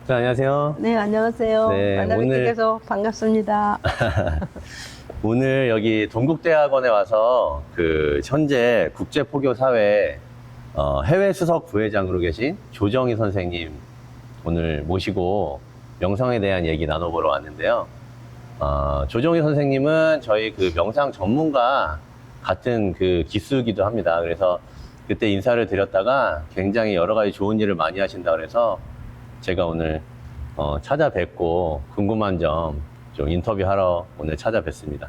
네, 안녕하세요. 네, 안녕하세요. 네, 만나뵙게돼서 반갑습니다. 오늘 여기 동국대학원에 와서 현재 국제포교사회 해외 수석 부회장으로 계신 조정희 선생님 오늘 모시고 명상에 대한 얘기 나눠보러 왔는데요. 조정희 선생님은 저희 명상 전문가 같은 기수이기도 합니다. 그래서 그때 인사를 드렸다가 굉장히 여러 가지 좋은 일을 많이 하신다 그래서 제가 오늘 찾아뵙고 궁금한 점 좀 인터뷰하러 오늘 찾아뵙습니다.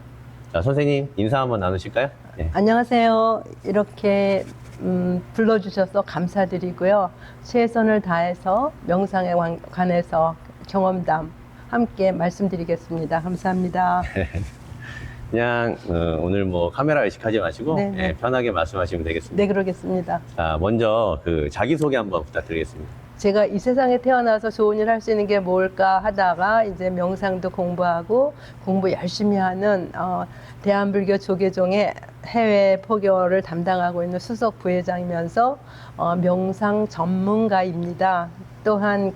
자, 선생님 인사 한번 나누실까요? 네. 안녕하세요. 이렇게 불러주셔서 감사드리고요. 최선을 다해서 명상에 관해서 경험담 함께 말씀드리겠습니다. 감사합니다. 그냥 오늘 뭐 카메라 의식하지 마시고 네. 편하게 말씀하시면 되겠습니다. 네, 그러겠습니다. 자, 먼저 자기소개 한번 부탁드리겠습니다. 제가 이 세상에 태어나서 좋은 일 할 수 있는 게 뭘까 하다가 이제 명상도 공부하고 공부 열심히 하는 대한불교 조계종의 해외 포교를 담당하고 있는 수석 부회장이면서 명상 전문가입니다. 또한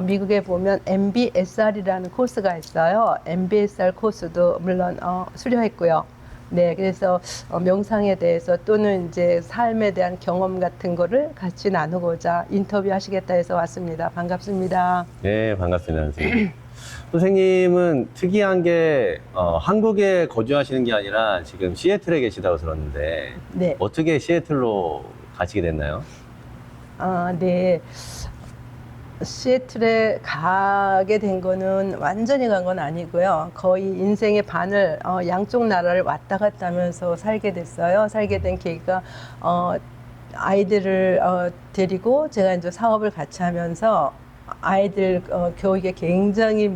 미국에 보면 MBSR이라는 코스가 있어요. MBSR 코스도 물론 수료했고요. 네, 그래서 명상에 대해서 또는 이제 삶에 대한 경험 같은 거를 같이 나누고자 인터뷰하시겠다 해서 왔습니다. 반갑습니다. 네, 반갑습니다, 선생님. 선생님은 특이한 게 한국에 거주하시는 게 아니라 지금 시애틀에 계시다고 들었는데 네. 어떻게 시애틀로 가시게 됐나요? 네. 시애틀에 가게 된 거는 완전히 간 건 아니고요. 거의 인생의 반을 양쪽 나라를 왔다 갔다 하면서 살게 됐어요. 살게 된 계기가 아이들을 데리고 제가 이제 사업을 같이 하면서 아이들 교육에 굉장히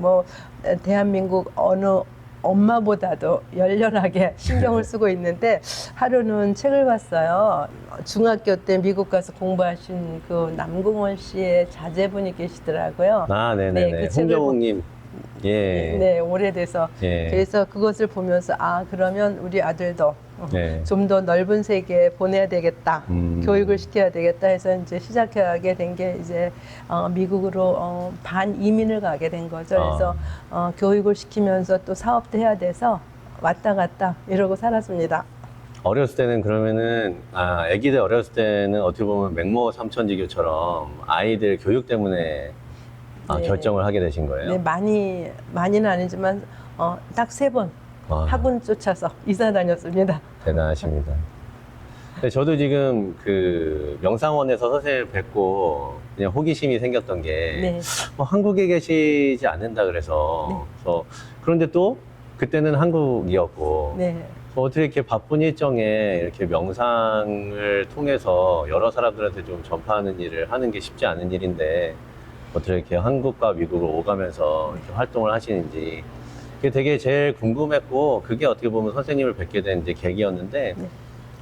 대한민국 어느 엄마보다도 열렬하게 신경을 쓰고 있는데 하루는 책을 봤어요. 중학교 때 미국 가서 공부하신 남궁원 씨의 자제분이 계시더라고요. 네네네. 네, 그 책을 홍정욱님. 예. 네, 오래돼서. 예. 그래서 그것을 보면서 그러면 우리 아들도 네. 좀 더 넓은 세계에 보내야 되겠다. 교육을 시켜야 되겠다 해서 이제 시작하게 된 게 이제 미국으로 반이민을 가게 된 거죠. 그래서 교육을 시키면서 또 사업도 해야 돼서 왔다 갔다 이러고 살았습니다. 어렸을 때는 그러면은 아기들 어렸을 때는 어떻게 보면 맹모 삼천지교처럼 아이들 교육 때문에 네. 결정을 하게 되신 거예요? 네, 많이는 아니지만 딱 3번 학원 쫓아서 이사 다녔습니다. 대단하십니다. 근데 저도 지금 명상원에서 선생님을 뵙고 그냥 호기심이 생겼던 게 네. 한국에 계시지 않는다 그래서 그런데 또 그때는 한국이었고 네. 어떻게 이렇게 바쁜 일정에 이렇게 명상을 통해서 여러 사람들한테 좀 전파하는 일을 하는 게 쉽지 않은 일인데 어떻게 이렇게 한국과 미국을 오가면서 이렇게 활동을 하시는지 그게 되게 제일 궁금했고 그게 어떻게 보면 선생님을 뵙게 된 이제 계기였는데 네.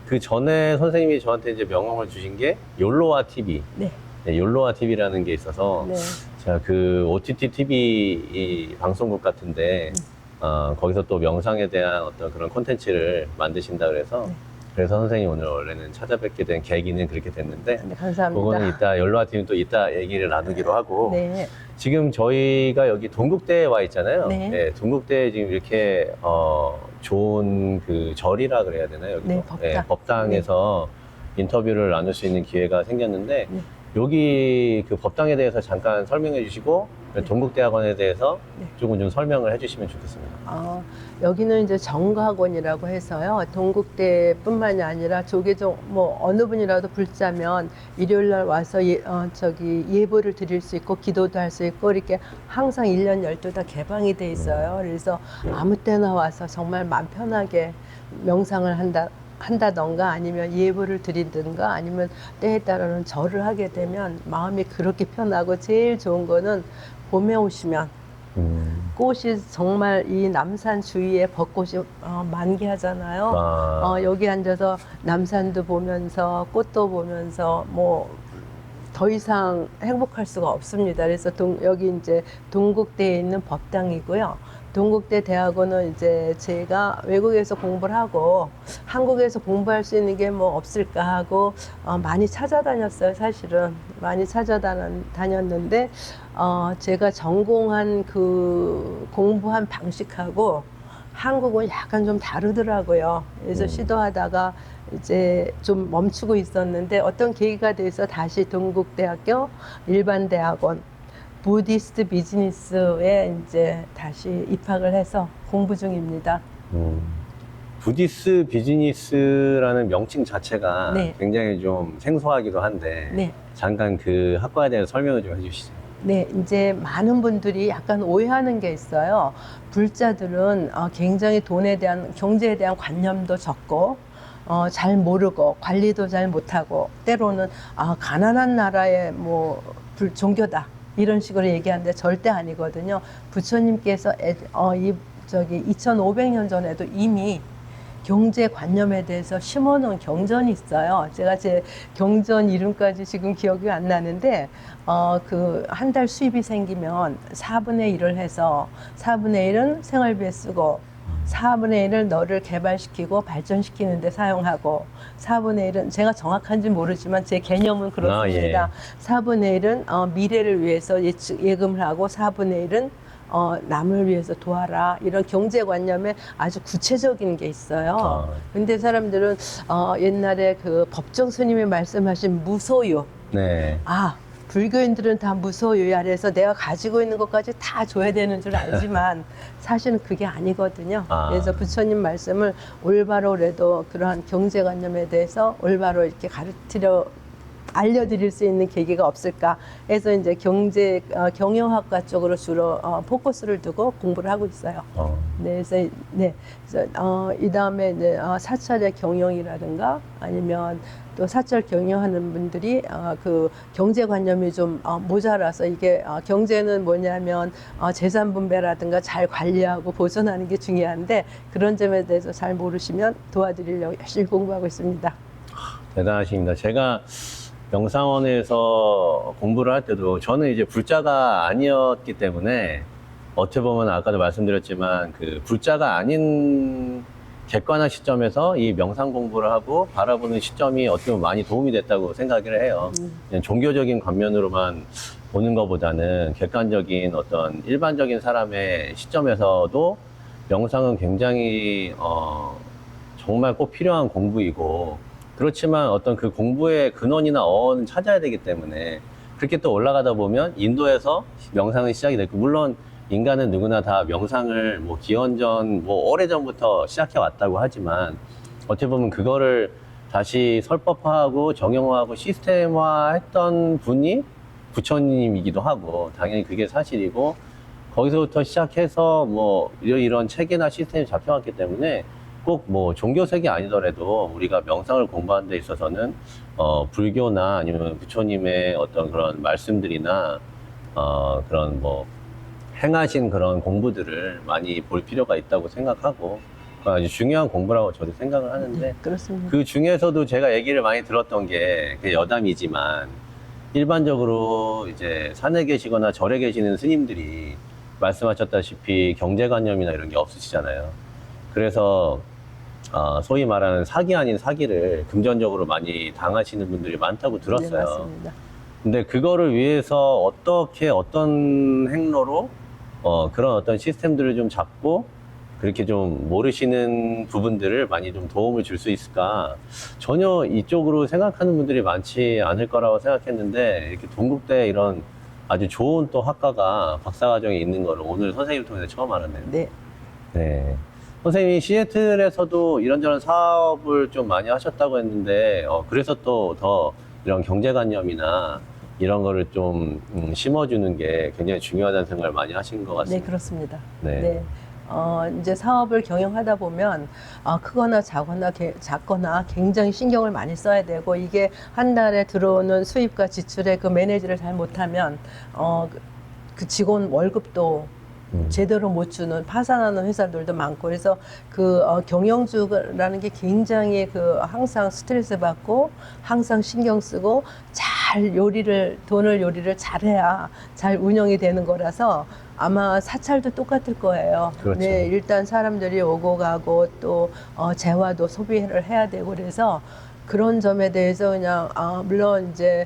그 전에 선생님이 저한테 이제 명함을 주신 게 욜로와 TV, 네. 욜로와 TV라는 게 있어서 네. 제가 OTT TV 이 방송국 같은데 거기서 또 명상에 대한 어떤 그런 콘텐츠를 만드신다 그래서 그래서 선생님 오늘 원래는 찾아뵙게 된 계기는 그렇게 됐는데 네, 감사합니다. 그거는 이따 욜로와 TV는 또 이따 얘기를 나누기로 하고 네. 지금 저희가 여기 동국대에 와 있잖아요. 네. 동국대에 지금 이렇게 좋은 절이라 그래야 되나요? 여기도? 네, 법당. 법당에서 인터뷰를 나눌 수 있는 기회가 생겼는데 네. 여기 법당에 대해서 잠깐 설명해 주시고 동국대학원에 대해서 조금 좀 설명을 해주시면 좋겠습니다. 여기는 이제 정과학원이라고 해서요. 동국대뿐만이 아니라 조계종 어느 분이라도 불자면 일요일 날 와서 예보를 드릴 수 있고 기도도 할 수 있고 이렇게 항상 1년 12 다 개방이 돼 있어요. 그래서 아무 때나 와서 정말 마음 편하게 명상을 한다던가 아니면 예보를 드리든가 아니면 때에 따라는 절을 하게 되면 마음이 그렇게 편하고 제일 좋은 거는 봄에 오시면 꽃이 정말 이 남산 주위에 벚꽃이 만개하잖아요. 여기 앉아서 남산도 보면서 꽃도 보면서 더 이상 행복할 수가 없습니다. 그래서 여기 이제 동국대에 있는 법당이고요. 동국대 대학원은 이제 제가 외국에서 공부를 하고 한국에서 공부할 수 있는 게 뭐 없을까 하고 많이 찾아다녔어요. 사실은 많이 찾아다녔는데 제가 전공한 그 공부한 방식하고 한국은 약간 좀 다르더라고요. 그래서 시도하다가 이제 좀 멈추고 있었는데 어떤 계기가 돼서 다시 동국대학교 일반대학원 부디스트 비즈니스에 이제 다시 입학을 해서 공부 중입니다. 부디스 비즈니스라는 명칭 자체가 네. 굉장히 좀 생소하기도 한데 네. 잠깐 그 학과에 대해서 설명을 좀 해주시죠. 네, 이제 많은 분들이 약간 오해하는 게 있어요. 불자들은 굉장히 돈에 대한, 경제에 대한 관념도 적고, 잘 모르고, 관리도 잘 못하고, 때로는, 가난한 나라의 뭐, 종교다. 이런 식으로 얘기하는데 절대 아니거든요. 부처님께서 2500년 전에도 이미 경제관념에 대해서 심어놓은 경전이 있어요. 제가 제 경전 이름까지 지금 기억이 안 나는데, 그 한 달 수입이 생기면 4분의 1을 해서 4분의 1은 생활비에 쓰고 4분의 1을 너를 개발시키고 발전시키는 데 사용하고 4분의 1은 제가 정확한지 모르지만 제 개념은 그렇습니다. 4분의 1은 미래를 위해서 예금을 하고 4분의 1은 남을 위해서 도와라. 이런 경제관념에 아주 구체적인 게 있어요. 근데 사람들은 옛날에 그 법정 스님이 말씀하신 무소유. 네. 불교인들은 다 무소유야. 그래서 내가 가지고 있는 것까지 다 줘야 되는 줄 알지만 사실은 그게 아니거든요. 그래서 부처님 말씀을 올바로 그래도 그러한 경제관념에 대해서 올바로 이렇게 알려드릴 수 있는 계기가 없을까 해서 이제 경영학과 쪽으로 주로 포커스를 두고 공부를 하고 있어요. 네, 그래서 이 다음에 이제 사찰의 경영이라든가 아니면 또 사찰 경영하는 분들이 그 경제관념이 좀 모자라서 이게 경제는 뭐냐면 재산 분배라든가 잘 관리하고 보존하는 게 중요한데 그런 점에 대해서 잘 모르시면 도와드리려고 열심히 공부하고 있습니다. 대단하십니다. 제가 명상원에서 공부를 할 때도 저는 이제 불자가 아니었기 때문에 어떻게 보면 아까도 말씀드렸지만 그 불자가 아닌 객관한 시점에서 이 명상 공부를 하고 바라보는 시점이 어떻게 보면 많이 도움이 됐다고 생각을 해요. 그냥 종교적인 관면으로만 보는 것보다는 객관적인 어떤 일반적인 사람의 시점에서도 명상은 굉장히 정말 꼭 필요한 공부이고 그렇지만 어떤 그 공부의 근원이나 어원은 찾아야 되기 때문에 그렇게 또 올라가다 보면 인도에서 명상은 시작이 됐고 물론 인간은 누구나 다 명상을 뭐 기원전 뭐 오래전부터 시작해 왔다고 하지만 어떻게 보면 그거를 다시 설법화하고 정형화하고 시스템화했던 분이 부처님이기도 하고 당연히 그게 사실이고 거기서부터 시작해서 뭐 이런 체계나 시스템이 잡혀왔기 때문에 꼭 뭐 종교색이 아니더라도 우리가 명상을 공부하는 데 있어서는 불교나 아니면 부처님의 어떤 그런 말씀들이나 그런 뭐 행하신 그런 공부들을 많이 볼 필요가 있다고 생각하고 아주 중요한 공부라고 저도 생각을 하는데 네, 그렇습니다. 그 중에서도 제가 얘기를 많이 들었던 게 여담이지만 일반적으로 이제 산에 계시거나 절에 계시는 스님들이 말씀하셨다시피 경제관념이나 이런 게 없으시잖아요. 그래서 소위 말하는 사기 아닌 사기를 금전적으로 많이 당하시는 분들이 많다고 들었어요. 네, 맞습니다. 근데 그거를 위해서 어떤 행로로 그런 어떤 시스템들을 좀 잡고 그렇게 좀 모르시는 부분들을 많이 좀 도움을 줄 수 있을까 전혀 이쪽으로 생각하는 분들이 많지 않을 거라고 생각했는데 이렇게 동국대 이런 아주 좋은 또 학과가 박사과정에 있는 거를 오늘 선생님을 통해서 처음 알았네요. 네. 네. 선생님이 시애틀에서도 이런저런 사업을 좀 많이 하셨다고 했는데 그래서 또 더 이런 경제관념이나 이런 거를 좀 심어주는 게 굉장히 중요하다는 생각을 많이 하신 것 같습니다. 네, 그렇습니다. 네. 네. 이제 사업을 경영하다 보면 크거나 작거나 굉장히 신경을 많이 써야 되고 이게 한 달에 들어오는 수입과 지출의 그 매니지를 잘 못하면 그 직원 월급도 제대로 못 주는 파산하는 회사들도 많고 그래서 그 경영주라는 게 굉장히 그 항상 스트레스 받고 항상 신경 쓰고 잘 돈을 요리를 잘해야 잘 운영이 되는 거라서 아마 사찰도 똑같을 거예요. 그렇죠. 네, 일단 사람들이 오고 가고 또 재화도 소비를 해야 되고 그래서 그런 점에 대해서 그냥 물론 이제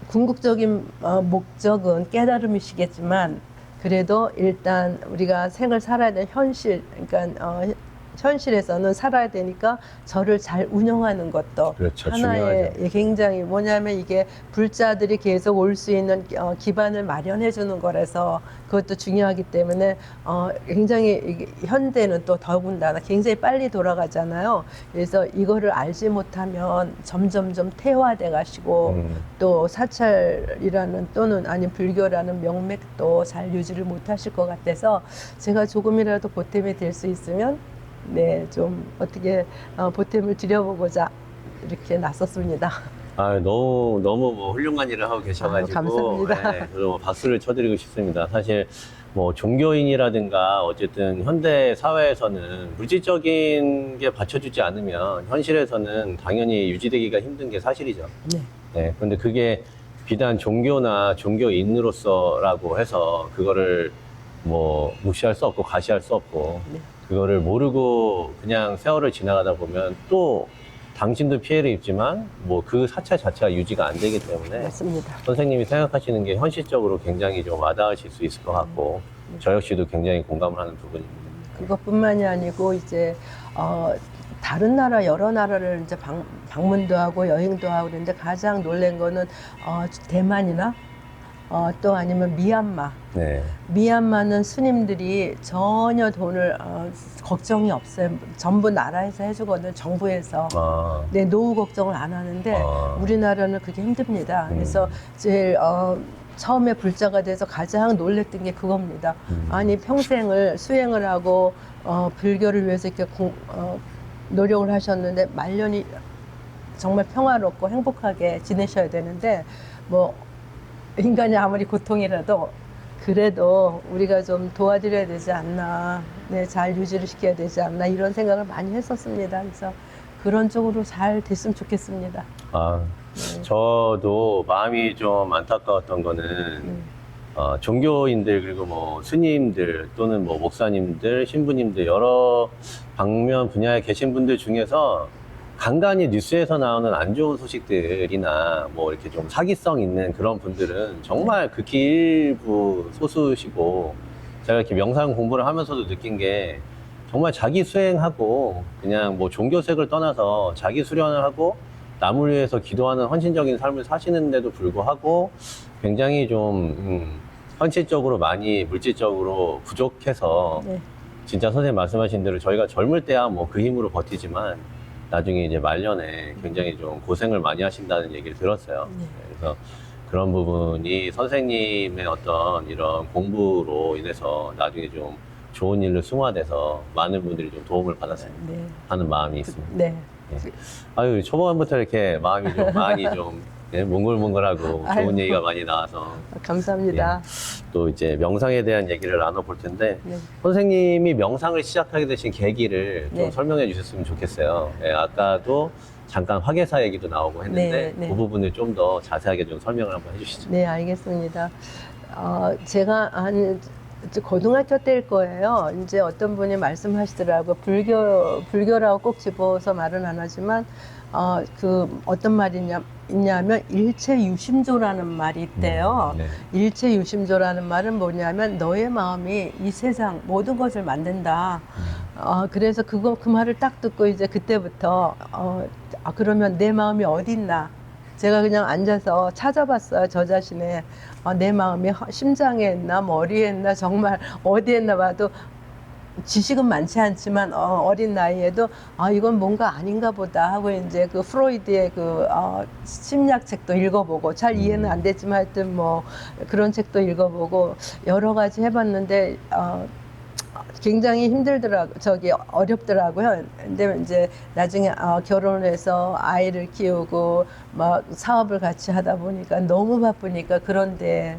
궁극적인 목적은 깨달음이시겠지만 그래도 일단 우리가 생을 살아야 되는 현실, 그러니까 현실에서는 살아야 되니까 저를 잘 운영하는 것도 그렇죠. 하나의 중요하죠. 굉장히 뭐냐면 이게 불자들이 계속 올 수 있는 기반을 마련해 주는 거라서 그것도 중요하기 때문에 굉장히 이게 현대는 또 더군다나 굉장히 빨리 돌아가잖아요. 그래서 이거를 알지 못하면 점점점 퇴화돼 가시고 또 사찰이라는 또는 아니 불교라는 명맥도 잘 유지를 못하실 것 같아서 제가 조금이라도 보탬이 될 수 있으면 네, 좀 어떻게 보탬을 드려보고자 이렇게 나섰습니다. 너무 뭐 훌륭한 일을 하고 계셔가지고 감사합니다. 네, 저도 뭐 박수를 쳐드리고 싶습니다. 사실 뭐 종교인이라든가 어쨌든 현대 사회에서는 물질적인 게 받쳐주지 않으면 현실에서는 당연히 유지되기가 힘든 게 사실이죠. 네. 네, 근데 그게 비단 종교나 종교인으로서라고 해서 그거를 뭐 무시할 수 없고 과시할 수 없고 네. 그거를 모르고 그냥 세월을 지나가다 보면 또 당신도 피해를 입지만 뭐 그 사찰 자체가 유지가 안 되기 때문에 맞습니다. 선생님이 생각하시는 게 현실적으로 굉장히 좀 와닿으실 수 있을 것 같고 저 역시도 굉장히 공감을 하는 부분입니다. 그것뿐만이 아니고 이제 다른 나라 여러 나라를 이제 방문도 하고 여행도 하고 그런데 가장 놀란 거는 대만이나 또 아니면 미얀마. 네. 미얀마는 스님들이 전혀 돈을 걱정이 없어요. 전부 나라에서 해주거든 정부에서. 네, 노후 걱정을 안 하는데 우리나라는 그게 힘듭니다. 그래서 제일 처음에 불자가 돼서 가장 놀랬던 게 그겁니다. 아니 평생을 수행을 하고 불교를 위해서 이렇게 노력을 하셨는데 말년이 정말 평화롭고 행복하게 지내셔야 되는데 뭐 인간이 아무리 고통이라도 그래도 우리가 좀 도와드려야 되지 않나, 네, 잘 유지를 시켜야 되지 않나 이런 생각을 많이 했었습니다. 그래서 그런 쪽으로 잘 됐으면 좋겠습니다. 네. 저도 마음이 좀 안타까웠던 거는 종교인들 그리고 뭐 스님들 또는 뭐 목사님들, 신부님들 여러 방면 분야에 계신 분들 중에서 간간히 뉴스에서 나오는 안 좋은 소식들이나 뭐 이렇게 좀 사기성 있는 그런 분들은 정말 극히 일부 소수시고 제가 이렇게 명상 공부를 하면서도 느낀 게 정말 자기 수행하고 그냥 뭐 종교색을 떠나서 자기 수련을 하고 남을 위해서 기도하는 헌신적인 삶을 사시는데도 불구하고 굉장히 좀 현실적으로 많이 물질적으로 부족해서 네. 진짜 선생님 말씀하신 대로 저희가 젊을 때야 뭐 그 힘으로 버티지만 나중에 이제 말년에 굉장히 좀 고생을 많이 하신다는 얘기를 들었어요. 네. 그래서 그런 부분이 선생님의 어떤 이런 공부로 인해서 나중에 좀 좋은 일로 승화돼서 많은 분들이 좀 도움을 받았으면 네. 하는 마음이 있습니다. 네. 아유, 초반부터 이렇게 마음이 좀 많이 좀 네, 몽글몽글하고 좋은 아이고. 얘기가 많이 나와서 감사합니다. 또 이제 명상에 대한 얘기를 나눠볼 텐데 네. 선생님이 명상을 시작하게 되신 계기를 좀 네. 설명해 주셨으면 좋겠어요. 네, 아까도 잠깐 화계사 얘기도 나오고 했는데 네, 네. 그 부분을 좀 더 자세하게 좀 설명을 한번 해주시죠. 네, 알겠습니다. 제가 한 고등학교 때일 거예요. 이제 어떤 분이 말씀하시더라고요. 불교라고 꼭 집어서 말은 안 하지만, 어떤 있냐면, 일체유심조라는 말이 있대요. 네. 일체유심조라는 말은 뭐냐면, 너의 마음이 이 세상 모든 것을 만든다. 그래서 그 말을 딱 듣고 이제 그때부터, 그러면 내 마음이 어디 있나? 제가 그냥 앉아서 찾아봤어요. 저 자신의 내 마음이 심장에 있나 머리에 있나 정말 어디에 있나 봐도 지식은 많지 않지만 어린 나이에도 이건 뭔가 아닌가 보다 하고 이제 그 프로이드의 그 심리학 책도 읽어보고 잘 이해는 안 됐지만 하여튼 뭐 그런 책도 읽어보고 여러 가지 해봤는데 굉장히 어렵더라고요. 근데 이제 나중에 결혼을 해서 아이를 키우고 막 사업을 같이 하다 보니까 너무 바쁘니까 그런데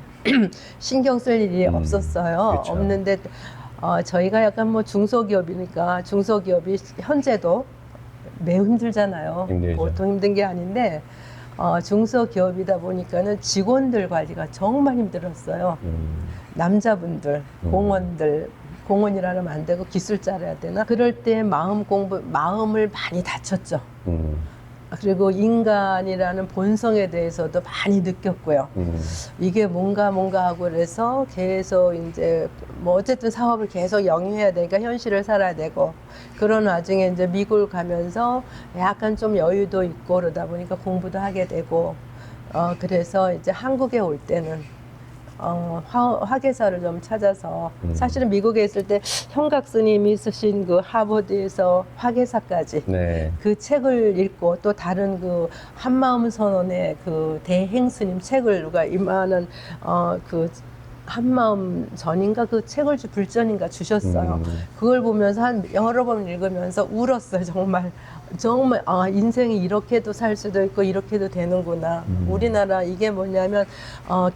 신경 쓸 일이 없었어요. 그쵸. 없는데 저희가 약간 뭐 중소기업이니까 중소기업이 현재도 매우 힘들잖아요. 힘들죠. 보통 힘든 게 아닌데 중소기업이다 보니까는 직원들 관리가 정말 힘들었어요. 남자분들, 공원이라면 안 되고 기술자라 해야 되나? 그럴 때 마음을 많이 다쳤죠. 그리고 인간이라는 본성에 대해서도 많이 느꼈고요. 이게 뭔가 하고 그래서 계속 이제 뭐 어쨌든 사업을 계속 영위해야 되니까 현실을 살아야 되고 그런 와중에 이제 미국을 가면서 약간 좀 여유도 있고 그러다 보니까 공부도 하게 되고 그래서 이제 한국에 올 때는 화계사를 좀 찾아서 사실은 미국에 있을 때 형각 스님이 쓰신 그 하버드에서 화계사까지 네. 그 책을 읽고 또 다른 그 한마음 선언의 그 대행 스님 책을 누가 이만한 그 한마음 전인가 그 책을 불전인가 주셨어요. 그걸 보면서 한 여러 번 읽으면서 울었어요. 정말 인생이 이렇게도 살 수도 있고 이렇게도 되는구나. 우리나라 이게 뭐냐면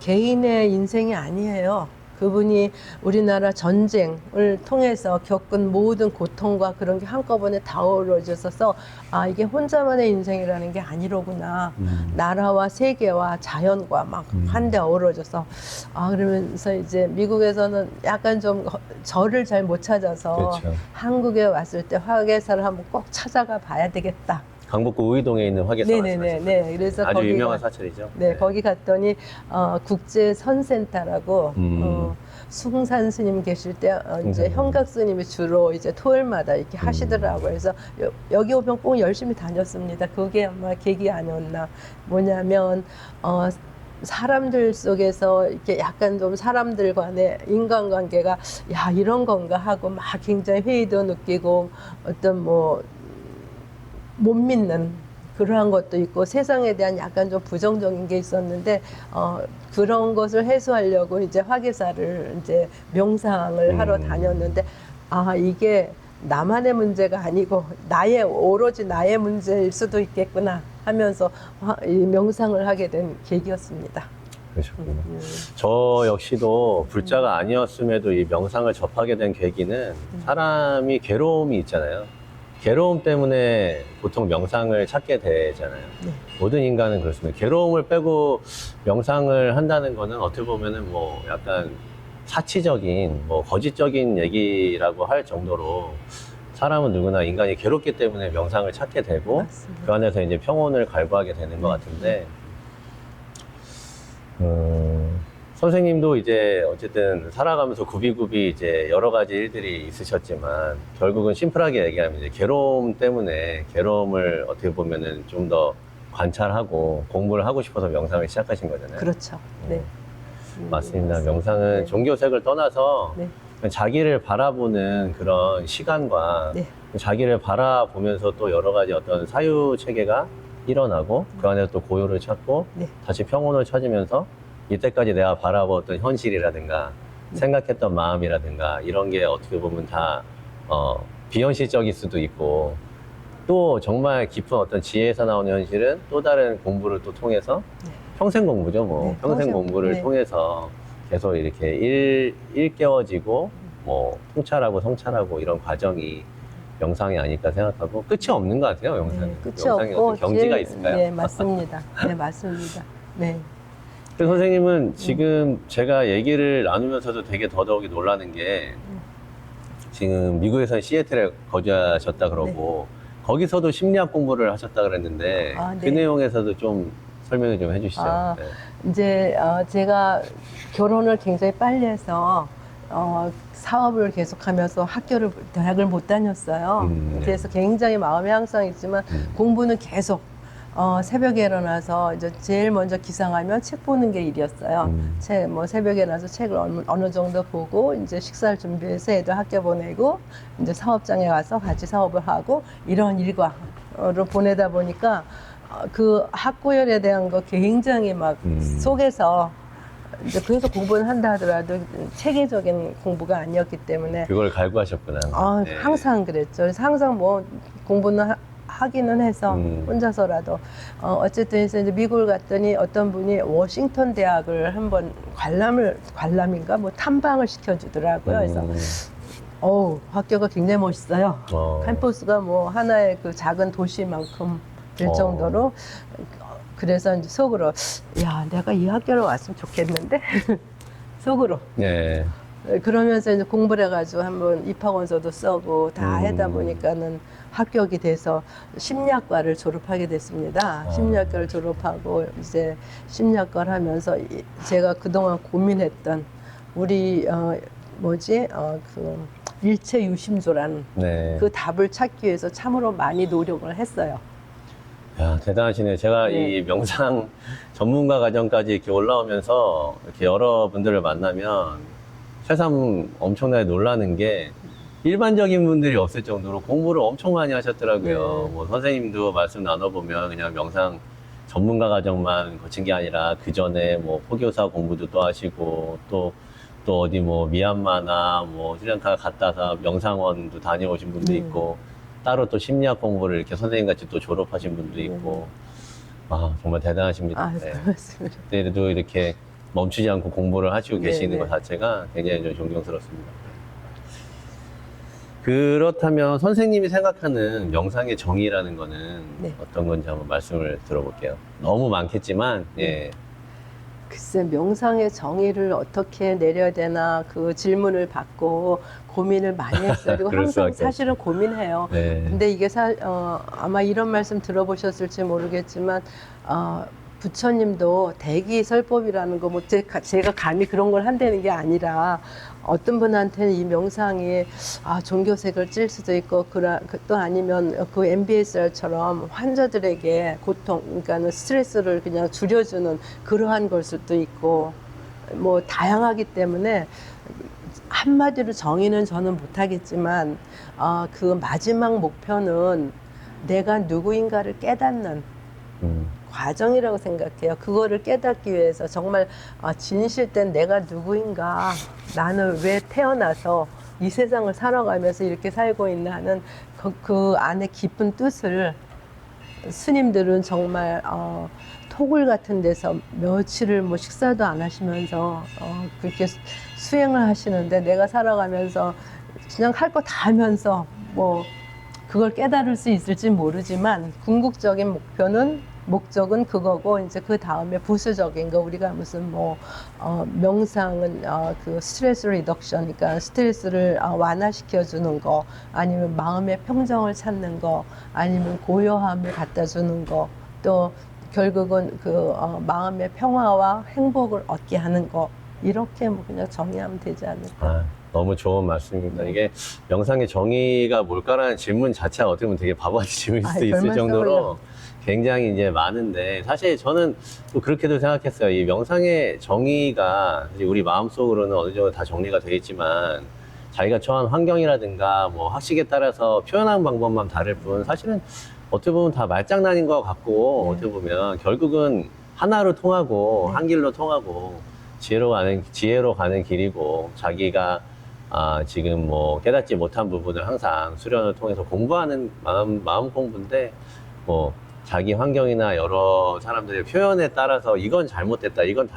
개인의 인생이 아니에요. 그분이 우리나라 전쟁을 통해서 겪은 모든 고통과 그런 게 한꺼번에 다 어우러져서 이게 혼자만의 인생이라는 게 아니로구나. 나라와 세계와 자연과 막 한데 어우러져서 그러면서 이제 미국에서는 약간 좀 절을 잘 못 찾아서 그렇죠. 한국에 왔을 때 화계사를 한번 꼭 찾아가 봐야 되겠다. 강북구 우이동에 있는 화계사 말씀하시죠? 네. 그래서 아주 거기가- 유명한 사찰이죠. 네, 거기 갔더니 국제선센터라고 숭산 스님 계실 때 이제 형각 스님이 주로 이제 토요일마다 이렇게 하시더라고요. 그래서 여기 오면 꼭 열심히 다녔습니다. 그게 아마 계기 아니었나. 뭐냐면 사람들 속에서 이렇게 약간 좀 사람들 간의 인간관계가 야 이런 건가 하고 막 굉장히 회의도 느끼고 어떤 뭐 못 믿는 그러한 것도 있고 세상에 대한 약간 좀 부정적인 게 있었는데 그런 것을 해소하려고 이제 화계사를 이제 명상을 하러 다녔는데 이게 나만의 문제가 아니고 오로지 나의 문제일 수도 있겠구나 하면서 이 명상을 하게 된 계기였습니다. 그러셨군요. 저 역시도 불자가 아니었음에도 이 명상을 접하게 된 계기는 사람이 괴로움이 있잖아요. 괴로움 때문에 보통 명상을 찾게 되잖아요. 네. 모든 인간은 그렇습니다. 괴로움을 빼고 명상을 한다는 거는 어떻게 보면은 뭐 약간 사치적인, 뭐 거짓적인 얘기라고 할 정도로 사람은 누구나 인간이 괴롭기 때문에 명상을 찾게 되고 맞습니다. 그 안에서 이제 평온을 갈구하게 되는 것 같은데 선생님도 이제 어쨌든 살아가면서 굽이굽이 이제 여러 가지 일들이 있으셨지만 결국은 심플하게 얘기하면 이제 괴로움 때문에 괴로움을 어떻게 보면은 좀 더 관찰하고 공부를 하고 싶어서 명상을 시작하신 거잖아요. 그렇죠. 네. 맞습니다. 명상은 네. 종교색을 떠나서 네. 자기를 바라보는 그런 시간과 네. 자기를 바라보면서 또 여러 가지 어떤 사유 체계가 일어나고 그 안에서 또 고요를 찾고 네. 다시 평온을 찾으면서 이때까지 내가 바라보았던 현실이라든가 생각했던 마음이라든가 이런 게 어떻게 보면 다 비현실적일 수도 있고 또 정말 깊은 어떤 지혜에서 나오는 현실은 또 다른 공부를 또 통해서 평생 공부죠 뭐 네, 평생 평생, 공부를 네. 통해서 계속 이렇게 일깨워지고 뭐 통찰하고 성찰하고 이런 과정이 명상이 아닐까 생각하고 끝이 없는 것 같아요 명상. 네, 끝이 명상에 없고 어떤 경지가 제일- 있을까요? 네, 맞습니다. 네, 맞습니다. 네. 그래서 선생님은 지금 제가 얘기를 나누면서도 되게 더더욱이 놀라는 게 지금 미국에서 시애틀에 거주하셨다 그러고 거기서도 심리학 공부를 하셨다 그랬는데 그 네. 내용에서도 좀 설명을 좀 해주시죠. 네. 이제 제가 결혼을 굉장히 빨리 해서 사업을 계속하면서 대학을 못 다녔어요. 네. 그래서 굉장히 마음이 항상 있지만 공부는 계속 새벽에 일어나서 이제 제일 먼저 기상하면 책 보는 게 일이었어요. 새벽에 일어나서 책을 어느 정도 보고 이제 식사를 준비해서 애들 학교 보내고 이제 사업장에 가서 같이 사업을 하고 이런 일과로 보내다 보니까 그 학구열에 대한 거 굉장히 막 속에서 이제 그래서 공부는 한다 하더라도 체계적인 공부가 아니었기 때문에 그걸 갈구하셨구나. 네. 항상 그랬죠. 그래서 항상 뭐 공부는 하기는 해서 혼자서라도 어쨌든 이제 미국을 갔더니 어떤 분이 워싱턴 대학을 한번 관람인가 뭐 탐방을 시켜주더라고요. 그래서 학교가 굉장히 멋있어요. 캠퍼스가 뭐 하나의 그 작은 도시만큼 될 정도로. 그래서 이제 속으로 야, 내가 이 학교로 왔으면 좋겠는데 속으로. 네. 그러면서 이제 공부를 해가지고 한번 입학원서도 써고 다 하다 보니까는 합격이 돼서 심리학과를 졸업하게 됐습니다. 심리학과를 졸업하고 이제 심리학과를 하면서 제가 그동안 고민했던 우리 그 일체 유심조라는 네. 그 답을 찾기 위해서 참으로 많이 노력을 했어요. 야, 대단하시네요. 제가 네. 이 명상 전문가 과정까지 이렇게 올라오면서 이렇게 여러분들을 만나면 새삼 엄청나게 놀라는 게 일반적인 분들이 없을 정도로 공부를 엄청 많이 하셨더라고요. 네. 뭐 선생님도 말씀 나눠보면 그냥 명상 전문가 과정만 거친 게 아니라 그 전에 뭐 포교사 공부도 또 하시고 또 어디 뭐 미얀마나 뭐 스리랑카 갔다 와서 명상원도 다녀오신 분도 있고 따로 또 심리학 공부를 이렇게 선생님 같이 또 졸업하신 분도 있고 아, 정말 대단하십니다. 네. 고맙습니다. 그때도 이렇게 멈추지 않고 공부를 하시고 계시는 네. 것 자체가 굉장히 좀 존경스럽습니다. 그렇다면 선생님이 생각하는 명상의 정의라는 거는 네. 어떤 건지 한번 말씀을 들어볼게요. 너무 많겠지만, 예. 글쎄, 명상의 정의를 어떻게 내려야 되나 그 질문을 받고 고민을 많이 했어요. 그리고 그럴 항상 수밖에 사실은 고민해요. 네. 근데 이게 아마 이런 말씀 들어보셨을지 모르겠지만 부처님도 대기설법이라는 거 뭐 제가 감히 그런 걸 한다는 게 아니라 어떤 분한테는 이 명상이 종교색을 찔 수도 있고 또 아니면 그 MBSR처럼 환자들에게 고통, 그러니까 스트레스를 그냥 줄여주는 그러한 걸 수도 있고 뭐 다양하기 때문에 한마디로 정의는 저는 못하겠지만 그 마지막 목표는 내가 누구인가를 깨닫는 과정이라고 생각해요. 그거를 깨닫기 위해서 정말 진실된 내가 누구인가, 나는 왜 태어나서 이 세상을 살아가면서 이렇게 살고 있나 하는 그 안에 깊은 뜻을 스님들은 정말 토굴 같은 데서 며칠을 뭐 식사도 안 하시면서 그렇게 수행을 하시는데 내가 살아가면서 그냥 할 거 다 하면서 뭐 그걸 깨달을 수 있을지 모르지만 궁극적인 목적은 그거고 이제 그 다음에 부수적인 거 우리가 무슨 명상은 그 스트레스 리덕션, 그러니까 스트레스를 완화시켜 주는 거, 아니면 마음의 평정을 찾는 거, 아니면 고요함을 갖다 주는 거, 또 결국은 그 마음의 평화와 행복을 얻게 하는 거, 이렇게 뭐 그냥 정의하면 되지 않을까. 너무 좋은 말씀입니다. 이게 명상의 정의가 뭘까라는 질문 자체가 어떻게 보면 되게 바보같이 질문일 수도 있을 정도로 굉장히 이제 많은데, 사실 저는 또 그렇게도 생각했어요. 이 명상의 정의가 우리 마음속으로는 어느 정도 다 정리가 되어 있지만 자기가 처한 환경이라든가 뭐 학식에 따라서 표현하는 방법만 다를 뿐 사실은 어떻게 보면 다 말장난인 것 같고, 어떻게 보면 결국은 하나로 통하고 한 길로 통하고 지혜로 가는 길이고, 자기가 지금 뭐 깨닫지 못한 부분을 항상 수련을 통해서 공부하는 마음 공부인데, 뭐 자기 환경이나 여러 사람들의 표현에 따라서 이건 잘못됐다, 이건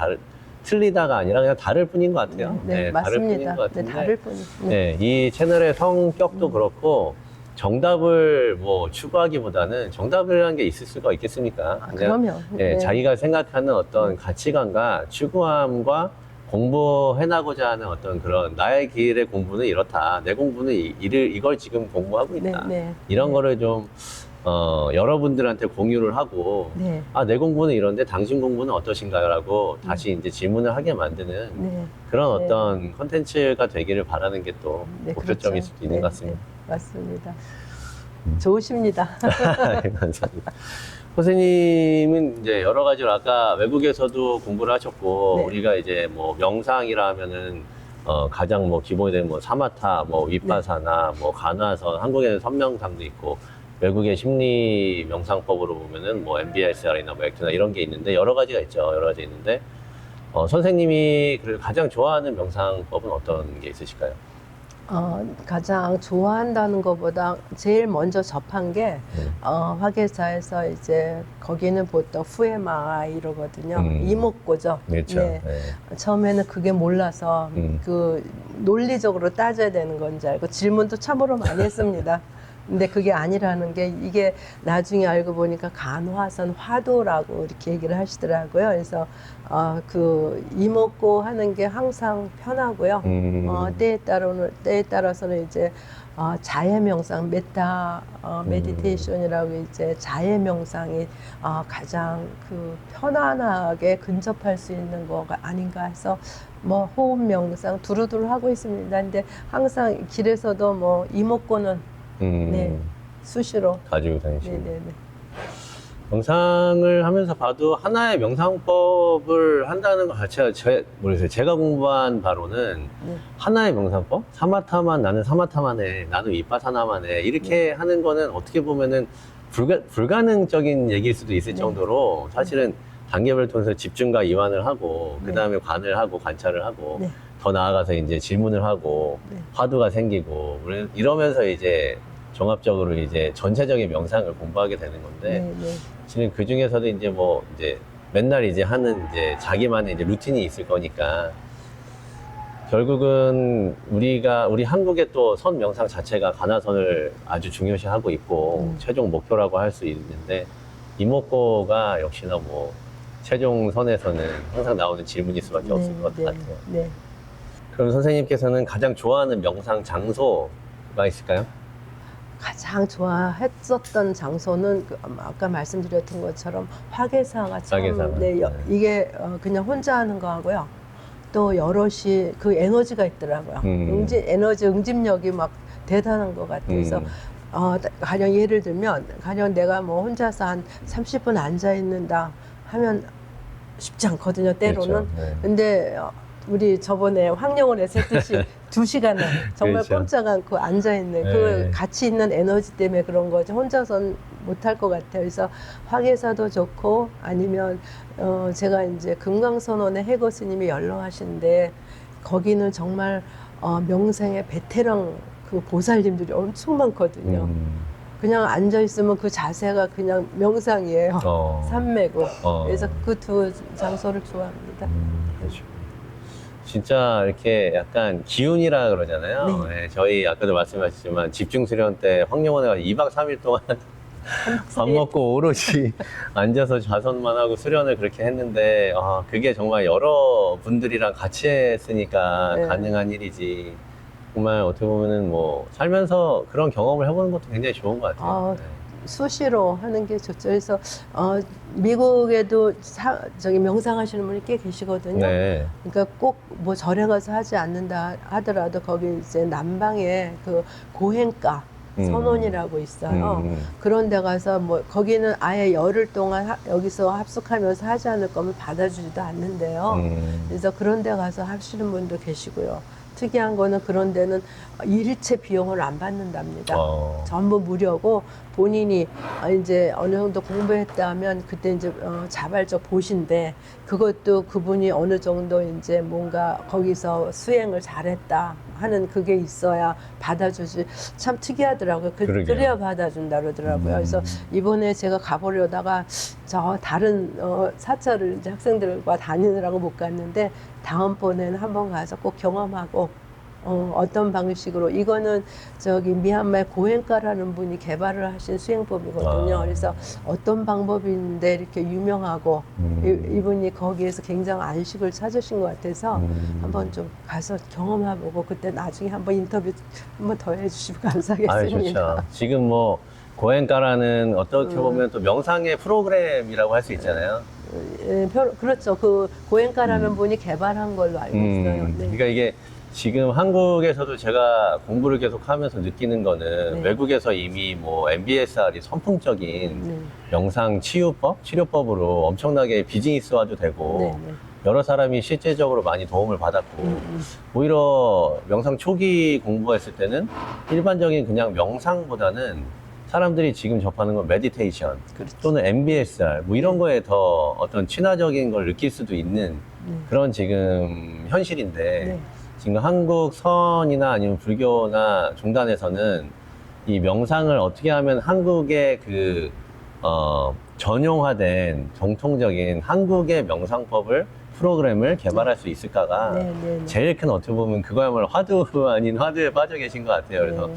틀리다가 아니라 그냥 다를 뿐인 것 같아요. 네, 다를 뿐인 맞습니다. 것 같은데, 다를 뿐이죠. 네, 이 채널의 성격도 그렇고 정답을 뭐 추구하기보다는 정답이라는 게 있을 수가 있겠습니까? 그럼요. 네, 자기가 생각하는 어떤 가치관과 추구함과 공부해나고자 하는 어떤 그런 나의 길의 공부는 이렇다. 내 공부는 이걸 지금 공부하고 있다. 이런 거를 좀 여러분들한테 공유를 하고, 내 공부는 이런데 당신 공부는 어떠신가요? 라고 다시 이제 질문을 하게 만드는 그런 어떤 컨텐츠가 되기를 바라는 게 또 목표점일 수도 있는 것 같습니다. 맞습니다. 좋으십니다. 감사합니다. 선생님은 이제 여러 가지로 아까 외국에서도 공부를 하셨고, 우리가 이제 뭐 명상이라 하면은 가장 뭐 기본이 되는 뭐 사마타, 뭐 윗바사나, 뭐 간화선, 한국에는 선명상도 있고, 외국의 심리 명상법으로 보면은 뭐 MBSR이나 뭐 액트나 이런 게 있는데 여러 가지가 있죠. 여러 가지 있는데 선생님이 가장 좋아하는 명상법은 어떤 게 있으실까요? 가장 좋아한다는 것보다 제일 먼저 접한 게 화계사에서 이제 거기는 보통 후에마 이러거든요. 이목고죠. 그렇죠. 네. 네. 처음에는 그게 몰라서 그 논리적으로 따져야 되는 건지 알고 질문도 참으로 많이 했습니다. 근데 그게 아니라는 게 이게 나중에 알고 보니까 간화선 화도라고 이렇게 얘기를 하시더라고요. 그래서 그 이목고 하는 게 항상 편하고요. 때에 따라서는 이제 자해 명상, 메타 메디테이션이라고 이제 자해 명상이 가장 그 편안하게 근접할 수 있는 거가 아닌가 해서 뭐 호흡 명상 두루두루 하고 있습니다. 근데 항상 길에서도 뭐 이목고는 네, 수시로 가지고 다니시고. 네네네. 명상을 하면서 봐도 하나의 명상법을 한다는 것 자체가 모르겠어요. 제가 공부한 바로는 하나의 명상법? 사마타만, 나는 사마타만 해. 나는 위파사나만 해. 이렇게 하는 거는 어떻게 보면은 불가능적인 얘기일 수도 있을 정도로 사실은 단계별 통해서 집중과 이완을 하고 그 다음에 관을 하고 관찰을 하고 더 나아가서 이제 질문을 하고 화두가 생기고 이러면서 이제 종합적으로 이제 전체적인 명상을 공부하게 되는 건데 사실은 그 중에서도 이제 뭐 이제 맨날 이제 하는 이제 자기만의 이제 루틴이 있을 거니까 결국은 우리 한국의 또 선 명상 자체가 가나선을 아주 중요시하고 있고 최종 목표라고 할 수 있는데 이목고가 역시나 뭐 최종 선에서는 항상 나오는 질문일 수밖에 없을 것 같아요. 그럼 선생님께서는 가장 좋아하는 명상 장소가 있을까요? 가장 좋아했었던 장소는 아까 말씀드렸던 것처럼 화계사가 참 이게 그냥 혼자 하는 거 하고요. 또 여럿이 그 에너지가 있더라고요. 응집력이 막 대단한 것 같아요. 그래서 가령 예를 들면 가령 내가 뭐 혼자서 한 30분 앉아 있는다 하면 쉽지 않거든요. 때로는. 근데 우리 저번에 황영원에서 했듯이 2시간을 정말 꼼짝 않고 앉아있는 그 같이 있는 에너지 때문에 그런 거죠. 혼자선 못할 것 같아요. 그래서 화계사도 좋고 아니면 제가 이제 금강선원의 해거 스님이 연로하신데 거기는 정말 명상의 베테랑 그 보살님들이 엄청 많거든요. 그냥 앉아있으면 그 자세가 그냥 명상이에요. 산매고. 그래서 그 두 장소를 좋아합니다. 진짜 이렇게 약간 기운이라 그러잖아요. 네, 저희 아까도 말씀하셨지만 집중 수련 때 황영원에 가서 2박 3일 동안 밥 먹고 오롯이 앉아서 좌선만 하고 수련을 그렇게 했는데 그게 정말 여러 분들이랑 같이 했으니까 가능한 일이지. 정말 어떻게 보면은 뭐 살면서 그런 경험을 해보는 것도 굉장히 좋은 것 같아요. 수시로 하는 게 좋죠. 그래서 미국에도 저기 명상하시는 분이 꽤 계시거든요. 그러니까 꼭 뭐 절에 가서 하지 않는다 하더라도 거기 이제 남방에 그 고행가 선원이라고 있어요. 그런 데 가서 뭐 거기는 아예 열흘 동안 여기서 합숙하면서 하지 않을 거면 받아주지도 않는데요. 그래서 그런 데 가서 하시는 분도 계시고요. 특이한 거는 그런 데는 일체 비용을 안 받는답니다. 전부 무료고 본인이 이제 어느 정도 공부했다 하면 그때 이제 자발적 보신데 그것도 그분이 어느 정도 이제 뭔가 거기서 수행을 잘했다 하는 그게 있어야 받아주지. 참 특이하더라고요. 그래야 받아준다 그러더라고요. 그래서 이번에 제가 가보려다가 저 다른 사찰을 이제 학생들과 다니느라고 못 갔는데 다음번에는 한번 가서 꼭 경험하고 어떤 방식으로 이거는 저기 미얀마의 고행가라는 분이 개발을 하신 수행법이거든요. 그래서 어떤 방법인데 이렇게 유명하고 이분이 거기에서 굉장히 안식을 찾으신 것 같아서 한번 좀 가서 경험해보고 그때 나중에 한번 인터뷰 한번 더 해주시면 감사하겠습니다. 좋죠. 지금 뭐 고행가라는 어떻게 보면 또 명상의 프로그램이라고 할 수 있잖아요. 그렇죠. 그 고행가라는 분이 개발한 걸로 알고 있어요. 그러니까 이게 지금 한국에서도 제가 공부를 계속 하면서 느끼는 거는 외국에서 이미 뭐 MBSR이 선풍적인 명상 치료법으로 엄청나게 비즈니스화도 되고 여러 사람이 실제적으로 많이 도움을 받았고 오히려 명상 초기 공부했을 때는 일반적인 그냥 명상보다는 사람들이 지금 접하는 건 메디테이션 또는 MBSR 뭐 이런 거에 더 어떤 친화적인 걸 느낄 수도 있는 그런 지금 현실인데 지금 한국 선이나 아니면 불교나 종단에서는 이 명상을 어떻게 하면 한국의 전용화된 정통적인 한국의 명상법을 프로그램을 개발할 수 있을까가 네, 네, 네. 제일 큰 어떻게 보면 그거야말로 화두 아닌 화두에 빠져 계신 것 같아요. 그래서 네.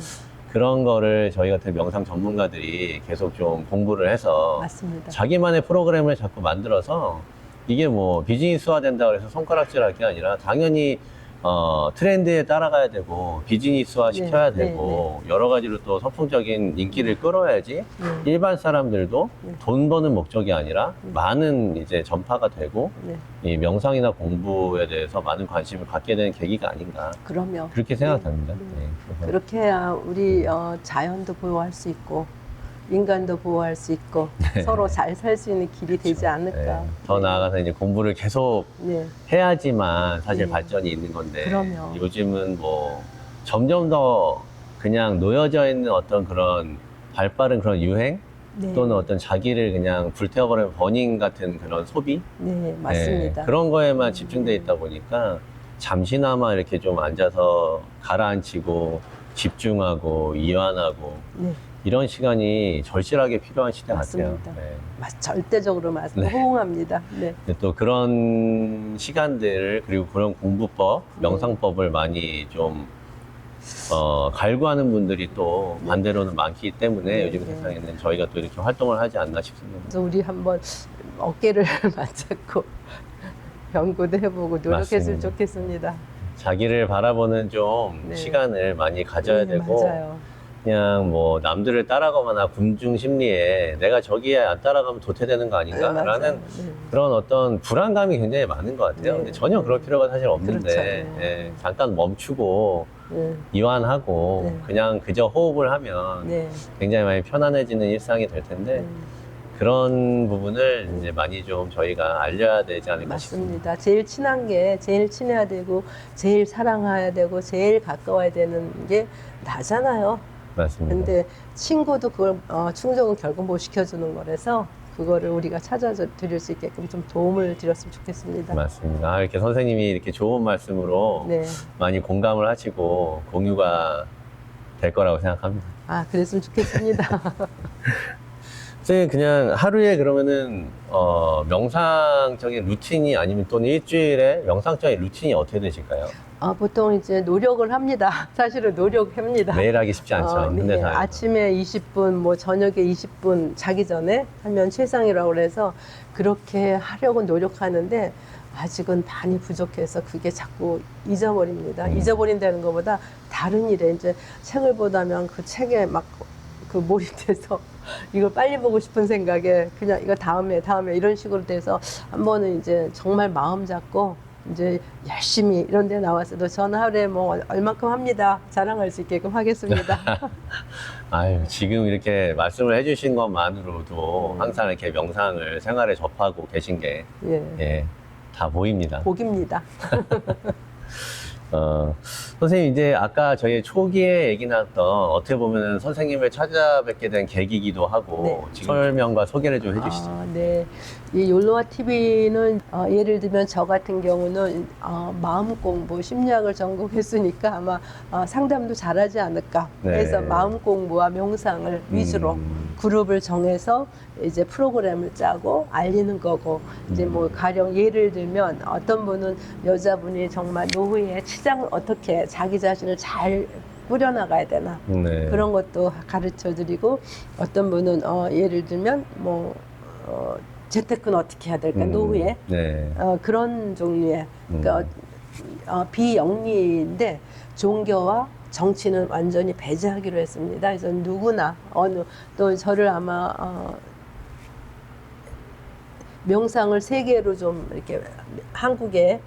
그런 거를 저희 같은 명상 전문가들이 계속 좀 공부를 해서 맞습니다. 자기만의 프로그램을 자꾸 만들어서 이게 뭐 비즈니스화 된다 그래서 손가락질 할 게 아니라 당연히 트렌드에 따라가야 되고 비즈니스화 시켜야 네, 되고 여러 가지로 또 선풍적인 인기를 끌어야지 네. 일반 사람들도 네. 돈 버는 목적이 아니라 많은 이제 전파가 되고 네. 이 명상이나 공부에 대해서 많은 관심을 갖게 되는 계기가 아닌가 그러면 그렇게 생각합니다. 네. 네, 그래서 그렇게 해야 우리 자연도 보호할 수 있고 인간도 보호할 수 있고 서로 잘 살 수 있는 길이 되지 않을까. 네, 더 나아가서 이제 공부를 계속 네. 해야지만 사실 네. 발전이 있는 건데 그럼요. 요즘은 뭐 점점 더 그냥 놓여져 있는 어떤 그런 발빠른 그런 유행 네. 또는 어떤 자기를 그냥 불태워버리는 버닝 같은 그런 소비 네, 맞습니다. 네, 그런 거에만 집중돼 있다 보니까 잠시나마 이렇게 좀 앉아서 가라앉히고 집중하고 이완하고 네, 이런 시간이 절실하게 필요한 시대 맞습니다. 같아요. 네. 절대적으로 네. 호응합니다. 네. 근데 또 그런 시간들을 그리고 그런 공부법, 명상법을 많이 좀 갈구하는 분들이 또 반대로는 많기 때문에 네, 요즘 네. 세상에는 저희가 또 이렇게 활동을 하지 않나 싶습니다. 그래서 우리 한번 어깨를 맞잡고 연구도 해보고 노력했으면 맞습니다. 좋겠습니다. 자기를 바라보는 좀 네. 시간을 많이 가져야 네, 되고 맞아요. 그냥 뭐 남들을 따라가거나 군중 심리에 내가 저기에 안 따라가면 도태되는 거 아닌가? 네, 맞아요. 라는 네. 그런 어떤 불안감이 굉장히 많은 것 같아요. 네. 근데 전혀 그럴 필요가 사실 없는데 그렇죠. 네. 예, 잠깐 멈추고 네. 이완하고 네. 그냥 그저 호흡을 하면 네. 굉장히 많이 편안해지는 일상이 될 텐데 네. 그런 부분을 이제 많이 좀 저희가 알려야 되지 않을까 싶습니다. 맞습니다. 제일 친한 게 제일 친해야 되고 제일 사랑해야 되고 제일 가까워야 되는 게 나잖아요. 맞습니다. 근데 친구도 그걸 충족은 결국 못 시켜주는 거라서 그거를 우리가 찾아드릴 수 있게끔 좀 도움을 드렸으면 좋겠습니다. 맞습니다. 이렇게 선생님이 이렇게 좋은 말씀으로 네. 많이 공감을 하시고 공유가 될 거라고 생각합니다. 아, 그랬으면 좋겠습니다. 선생님 그냥 하루에 그러면은 명상적인 루틴이 아니면 또는 일주일에 명상적인 루틴이 어떻게 되실까요? 보통 이제 노력을 합니다. 사실은 노력합니다. 매일 하기 쉽지 않죠. 네. 현대사회에서. 아침에 20분, 뭐 저녁에 20분 자기 전에 하면 최상이라고 그래서 그렇게 하려고 노력하는데 아직은 많이 부족해서 그게 자꾸 잊어버립니다. 잊어버린다는 것보다 다른 일에 이제 책을 보다면 그 책에 막 그 몰입돼서 이걸 빨리 보고 싶은 생각에 그냥 이거 다음에 이런 식으로 돼서 한 번은 이제 정말 마음 잡고 이제 열심히 이런 데 나와서도 저는 하루에 뭐 얼마큼 합니다. 자랑할 수 있게끔 하겠습니다. 아유, 지금 이렇게 말씀을 해주신 것만으로도 항상 이렇게 명상을 생활에 접하고 계신 게, 예. 예, 다 보입니다. 복입니다. 선생님, 이제 아까 저희 초기에 얘기 나왔던 어떻게 보면 선생님을 찾아뵙게 된 계기이기도 하고, 네. 지금 설명과 소개를 좀 해주시죠. 네. 이 욜로와 TV는 예를 들면 저 같은 경우는 마음 공부, 심리학을 전공했으니까 아마 상담도 잘하지 않을까. 네. 그래서 마음 공부와 명상을 위주로 그룹을 정해서 이제 프로그램을 짜고 알리는 거고 이제 뭐 가령 예를 들면 어떤 분은 여자분이 정말 노후에 치장을 어떻게 자기 자신을 잘 꾸려나가야 되나 네. 그런 것도 가르쳐 드리고 어떤 분은 예를 들면 뭐 재테크는 어떻게 해야 될까 노후에 네. 그런 종류의 그러니까 비영리인데 종교와 정치는 완전히 배제하기로 했습니다. 그래서 누구나 또 저를 아마 명상을 세계로 좀 이렇게 한국의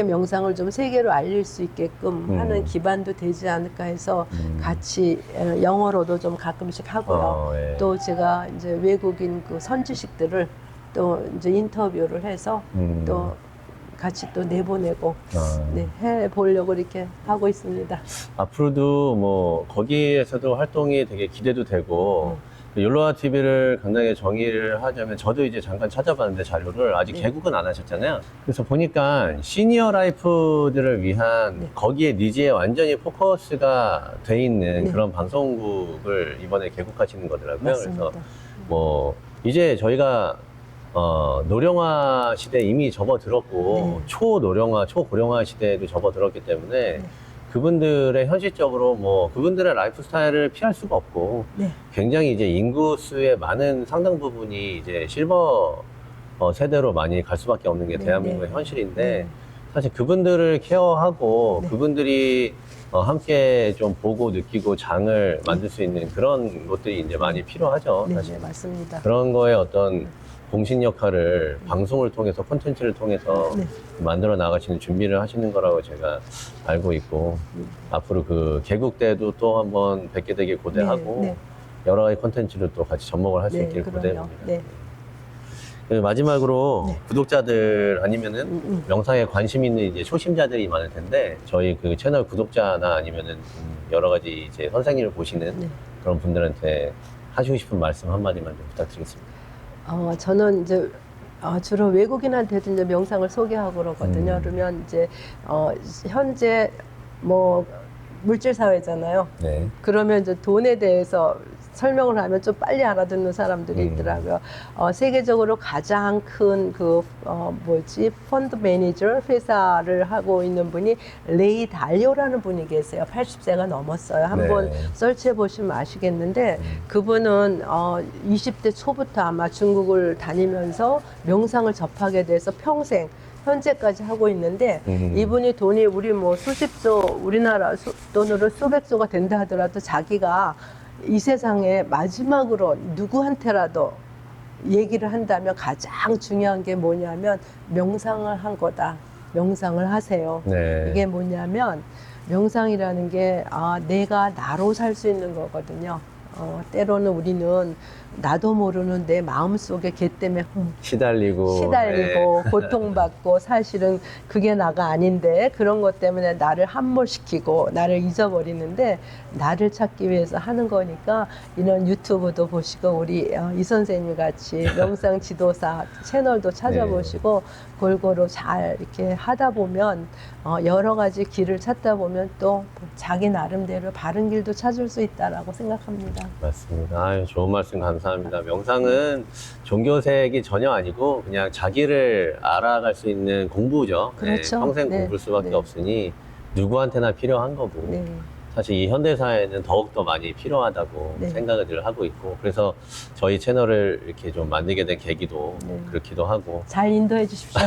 명상을 좀 세계로 알릴 수 있게끔 하는 기반도 되지 않을까 해서 같이 영어로도 좀 가끔씩 하고요. 예. 또 제가 이제 외국인 그 선지식들을 또 이제 인터뷰를 해서 또 같이 또 내보내고 네, 해 보려고 이렇게 하고 있습니다. 앞으로도 뭐 거기에서도 활동이 되게 기대도 되고 그 욜로와 TV를 간단하게 정의를 하자면 저도 이제 잠깐 찾아봤는데 자료를 아직 네. 개국은 안 하셨잖아요. 그래서 보니까 시니어 라이프들을 위한 네. 거기에 니즈에 완전히 포커스가 돼 있는 네. 그런 방송국을 이번에 개국하시는 거더라고요. 맞습니다. 그래서 뭐 이제 저희가 노령화 시대 이미 접어들었고 네. 초노령화, 초고령화 시대에도 접어들었기 때문에 네. 그분들의 현실적으로 뭐 그분들의 라이프 스타일을 피할 수가 없고 네. 굉장히 이제 인구수의 많은 상당 부분이 이제 실버 세대로 많이 갈 수밖에 없는 게 네, 대한민국의 네. 현실인데 네. 사실 그분들을 케어하고 네. 그분들이 함께 좀 보고 느끼고 장을 만들 수 있는 그런 것들이 이제 많이 필요하죠. 네, 사실 네, 맞습니다. 그런 거에 어떤 공신 역할을 방송을 통해서 콘텐츠를 통해서 네. 만들어 나가시는 준비를 하시는 거라고 제가 알고 있고 앞으로 그 개국 때도 또 한번 뵙게 되길 고대하고 네, 네. 여러 가지 콘텐츠를 또 같이 접목을 할 수 네, 있길 그럼요. 고대합니다. 네. 그리고 마지막으로 네. 구독자들 아니면은 명상에 관심 있는 이제 초심자들이 많을 텐데 저희 그 채널 구독자나 아니면은 여러 가지 이제 선생님을 보시는 네. 그런 분들한테 하시고 싶은 말씀 한마디만 좀 부탁드리겠습니다. 저는 이제 주로 외국인한테도 이제 명상을 소개하고 그러거든요. 그러면 이제 현재 뭐 물질 사회잖아요. 네. 그러면 이제 돈에 대해서 설명을 하면 좀 빨리 알아듣는 사람들이 있더라고요. 세계적으로 가장 큰 펀드 매니저 회사를 하고 있는 분이 레이 달리오라는 분이 계세요. 80세가 넘었어요. 한번 네. 설치해 보시면 아시겠는데 그분은 20대 초부터 아마 중국을 다니면서 명상을 접하게 돼서 평생 현재까지 하고 있는데 이분이 돈이 우리 뭐 수십조 우리나라 돈으로 수백조가 된다 하더라도 자기가 이 세상에 마지막으로 누구한테라도 얘기를 한다면 가장 중요한 게 뭐냐면 명상을 한 거다. 명상을 하세요. 네. 이게 뭐냐면 명상이라는 게 내가 나로 살 수 있는 거거든요. 때로는 우리는 나도 모르는 내 마음속에 걔 때문에 시달리고 네. 고통받고 사실은 그게 나가 아닌데 그런 것 때문에 나를 함몰시키고 나를 잊어버리는데 나를 찾기 위해서 하는 거니까 이런 유튜브도 보시고 우리 이 선생님 같이 명상 지도사 채널도 찾아보시고 골고루 잘 이렇게 하다 보면 여러 가지 길을 찾다 보면 또 자기 나름대로 바른 길도 찾을 수 있다라고 생각합니다. 맞습니다. 아유, 좋은 말씀 감사합니다. 명상은 종교색이 전혀 아니고 그냥 자기를 알아갈 수 있는 공부죠. 그렇죠. 평생 네. 공부할 수밖에 네. 없으니 누구한테나 필요한 거고 네. 사실 이 현대사회는 더욱더 많이 필요하다고 네. 생각을 늘 하고 있고 그래서 저희 채널을 이렇게 좀 만들게 된 계기도 네. 그렇기도 하고 잘 인도해 주십시오.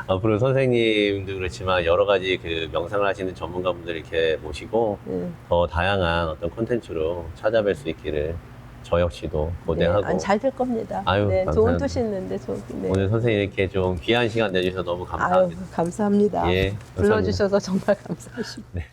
앞으로 선생님도 그렇지만 여러 가지 그 명상을 하시는 전문가분들 이렇게 모시고 네. 더 다양한 어떤 콘텐츠로 찾아뵐 수 있기를 저 역시도 고대하고 잘 될 겁니다. 아유, 네, 좋은 감사합니다. 뜻이 있는데 네. 오늘 선생님 이렇게 좀 귀한 시간 내주셔서 너무 아유, 감사합니다. 감사합니다. 예, 감사합니다. 불러주셔서 정말 감사하십니다. 네.